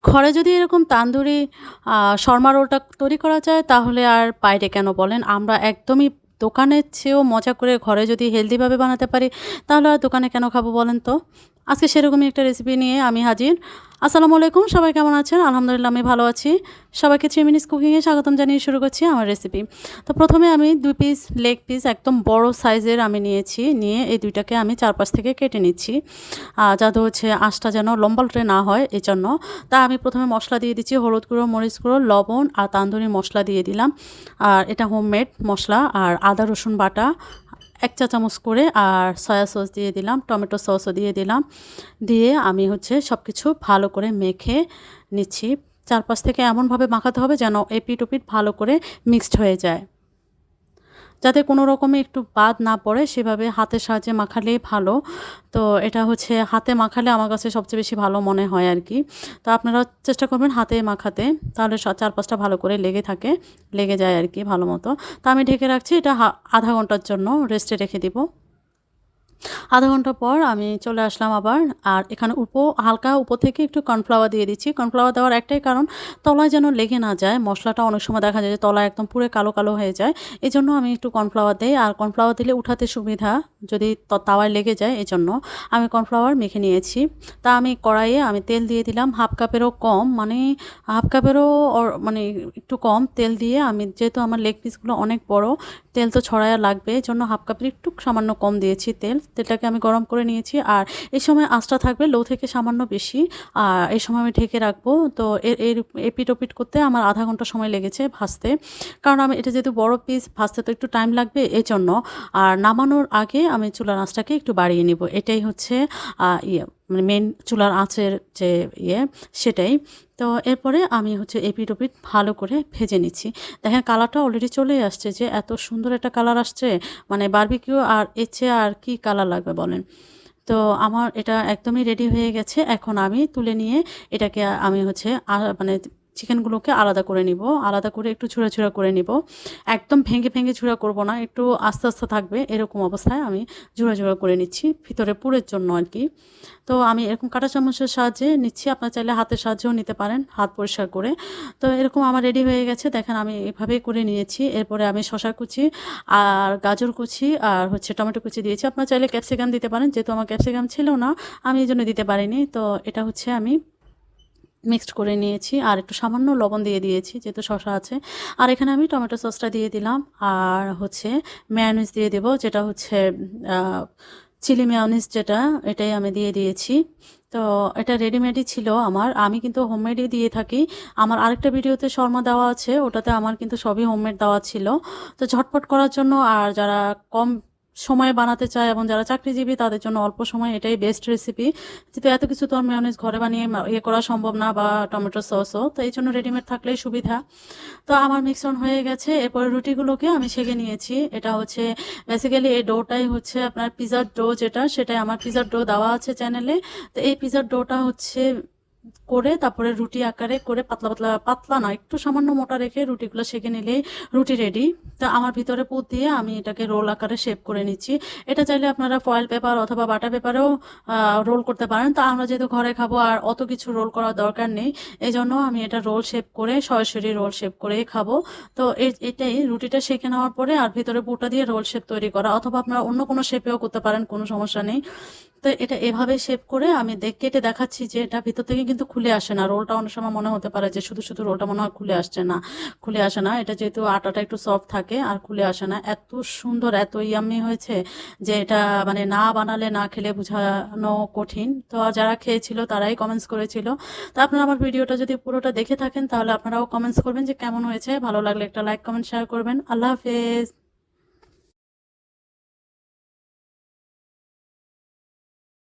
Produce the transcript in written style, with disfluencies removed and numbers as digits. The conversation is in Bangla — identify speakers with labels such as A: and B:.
A: ঘরে যদি এরকম তান্দুরি শর্মা রোলটা তৈরি করা যায় তাহলে আর বাইরে কেন বলেন? আমরা একদমই দোকানের চেয়েও মজা করে ঘরে যদি হেলদিভাবে বানাতে পারি তাহলে আর দোকানে কেন খাবো বলেন তো? আজকে সেরকমই একটা রেসিপি নিয়ে আমি হাজির। আসসালামু আলাইকুম, সবাই কেমন আছেন? আলহামদুলিল্লাহ আমি ভালো আছি। সবাইকে 3 মিনিটস কুকিংয়ে স্বাগতম জানিয়ে শুরু করছি আমার রেসিপি। তো প্রথমে আমি 2 পিস লেগ পিস একদম বড় সাইজের আমি নিয়েছি। নিয়ে এই 2টাকে আমি চারপাশ থেকে কেটে নিচ্ছি। যাতে হচ্ছে আঁশটা যেন লম্বালটে না হয় এজন্য। তা আমি প্রথমে মশলা দিয়ে দিচ্ছি হলুদ গুঁড়ো, মরিচ গুঁড়ো, লবণ আর তান্দুরি মশলা দিয়ে দিলাম। আর এটা হোমমেড মশলা। আর আদা রসুন বাটা 1 চা চামচ করে, আর সয়া সস দিয়ে দিলাম, টমেটো সসও দিয়ে দিলাম। দিয়ে আমি হচ্ছে সব কিছু ভালো করে মেখে নিচ্ছি। চারপাশ থেকে এমনভাবে মাখাতে হবে যেন এপিঠ ওপিঠ ভালো করে মিক্সড হয়ে যায়, যাতে কোনো রকমে একটু বাদ না পড়ে সেভাবে হাতের সাহায্যে মাখালেই ভালো। তো এটা হচ্ছে হাতে মাখালে আমার কাছে সবচেয়ে বেশি ভালো মনে হয় আর কি। তো আপনারা চেষ্টা করবেন হাতে মাখাতে, তাহলে চারপাশটা ভালো করে লেগে যায় আর কি ভালো মতো। তো আমি ঢেকে রাখছি, এটা আধা ঘন্টার জন্য রেস্টে রেখে দিব। আধা ঘন্টা পর আমি চলে আসলাম আবার। আর এখানে হালকা উপর থেকে একটু কর্নফ্লাওয়ার দিয়ে দিচ্ছি। কর্নফ্লাওয়ার দেওয়ার একটাই কারণ, তলায় যেন লেগে না যায়। মশলাটা অনেক সময় দেখা যায় যে তলায় একদম পুরো কালো কালো হয়ে যায়, এজন্য আমি একটু কর্নফ্লাওয়ার দেই। আর কর্নফ্লাওয়ার দিলে উঠাতে সুবিধা, যদি তাওয়ায় লেগে যায় এজন্য আমি কর্নফ্লাওয়ার মেখে নিয়েছি। তা আমি কড়াইয়ে আমি তেল দিয়ে দিলাম হাফ কাপেরও কম, মানে হাফ কাপেরও মানে একটু কম তেল দিয়ে, আমি যেহেতু আমার লেগ পিসগুলো অনেক বড়, তেল তো ছড়ায়া লাগবে, এই জন্য হাফ কাপের একটু সামান্য কম দিয়েছি তেলটাকে আমি গরম করে নিয়েছি। আর এই সময় আঁচটা থাকবে লো থেকে সামান্য বেশি। আর এই সময় আমি ঢেকে রাখবো। তো এর এপিট ওপিট করতে আমার আধা ঘন্টা সময় লেগেছে ভাজতে, কারণ আমি এটা যেহেতু বড় পিস, ভাজতে তো একটু টাইম লাগবে এই জন্য। আর নামানোর আগে আমি চুলার আঁচটাকে একটু বাড়িয়ে নিব, এটাই হচ্ছে মানে মেন চুলার আঁচের যে সেটাই। তো এরপরে আমি হচ্ছে এপিট ওপিট ভালো করে ভেজে নিচ্ছি। দেখেন কালারটা অলরেডি চলেই আসছে, যে এত সুন্দর একটা কালার আসছে, মানে বারবিকিউ আর এর চেয়ে আর কি কালার লাগবে বলেন। তো আমার এটা একদমই রেডি হয়ে গেছে। এখন আমি তুলে নিয়ে এটাকে আমি হচ্ছে মানে চিকেনগুলোকে আলাদা করে নিব, আলাদা করে একটু ঝুরা ঝুরা করে নিব। একদম ভেঙে ভেঙে ঝুরা করব না, একটু আস্তে আস্তে থাকবে, এরকম অবস্থায় আমি ঝুরা ঝুরা করে নিচ্ছি ভিতরে পুরের জন্য আর কি। তো আমি এরকম কাঁটা চামচের সাহায্যে নিচ্ছি, আপনার চাইলে হাতের সাহায্যেও নিতে পারেন, হাত পরিষ্কার করে। তো এরকম আমার রেডি হয়ে গেছে, দেখেন আমি এভাবেই করে নিয়েছি। এরপরে আমি শসা কুচি আর গাজর কুচি আর হচ্ছে টমেটো কুচি দিয়েছি। আপনার চাইলে ক্যাপসিকাম দিতে পারেন, যেহেতু আমার ক্যাপসিকাম ছিল না আমি এই জন্য দিতে পারিনি। তো এটা হচ্ছে আমি মিক্সড করে নিয়েছি, আর একটু সামান্য লবণ দিয়ে দিয়েছি যেহেতু শসা আছে। আর এখানে আমি টমেটো সসটা দিয়ে দিলাম, আর হচ্ছে মেয়োনিজ দিয়ে দেবো, যেটা হচ্ছে চিলি মেয়োনিজ, যেটা এটাই আমি দিয়ে দিয়েছি। তো এটা রেডিমেডই ছিল আমার, আমি কিন্তু হোমমেডই দিয়ে থাকি। আমার আরেকটা ভিডিওতে শর্মা দেওয়া আছে, ওটাতে আমার কিন্তু সবই হোমমেড দেওয়া ছিল। তো ঝটপট করার জন্য, আর যারা কম সময়ে বানাতে চায় এবং যারা চাকরিজীবী তাদের জন্য অল্প সময় এটাই বেস্ট রেসিপি। যেহেতু এত কিছু তো আর মেয়োনিজ ঘরে বানিয়ে করা সম্ভব না, বা টমেটো সসও, তো এই জন্য রেডিমেড থাকলেই সুবিধা। তো আমার মিক্সন হয়ে গেছে, এরপরে রুটিগুলোকে আমি সেঁকে নিয়েছি। এটা হচ্ছে বেসিক্যালি এই ডোটাই হচ্ছে আপনার পিজার ডো, সেটাই আমার পিজার ডো দেওয়া আছে চ্যানেলে। তো এই পিজার ডোটা হচ্ছে করে তারপরে রুটি আকারে করে পাতলা পাতলা, পাতলা না একটু সামান্য মোটা রেখে রুটিগুলো সেঁকে নিলেই রুটি রেডি। তো আমার ভিতরে পুর দিয়ে আমি এটাকে রোল আকারে শেপ করে নিচ্ছি। এটা চাইলে আপনারা ফয়েল পেপার অথবা বাটার পেপারেও রোল করতে পারেন। তা আমরা যেহেতু ঘরে খাবো আর অত কিছু রোল করার দরকার নেই, এই জন্য আমি এটা রোল শেপ করে সরাসরি রোল শেপ করেই খাবো। তো এটাই রুটিটা সেঁকে নেওয়ার পরে আর ভিতরে পুরটা দিয়ে রোল শেপ তৈরি করা, অথবা আপনারা অন্য কোনো শেপেও করতে পারেন, কোনো সমস্যা নেই। তো এটা এভাবে শেপ করে আমি কেটে দেখাচ্ছি যে এটা ভিতর থেকে কিন্তু খুলে আসে না। রোলটা অনেক সময় মনে হতে পারে যে শুধু শুধু রোলটা মনে হয় খুলে আসছে না, খুলে আসে না। এটা যেহেতু আটাটা একটু সফট থাকে আর খুলে আসে না। এত সুন্দর, এত ইয়াম্মি হয়েছে যে এটা মানে না বানালে না খেলে বোঝানো কঠিন। তো যারা খেয়েছিল তারাই কমেন্টস করেছিল। তো আপনারা আমার ভিডিওটা যদি পুরোটা দেখে থাকেন তাহলে আপনারাও কমেন্টস করবেন যে কেমন হয়েছে। ভালো লাগলে একটা লাইক কমেন্ট শেয়ার করবেন। আল্লাহ হাফেজ।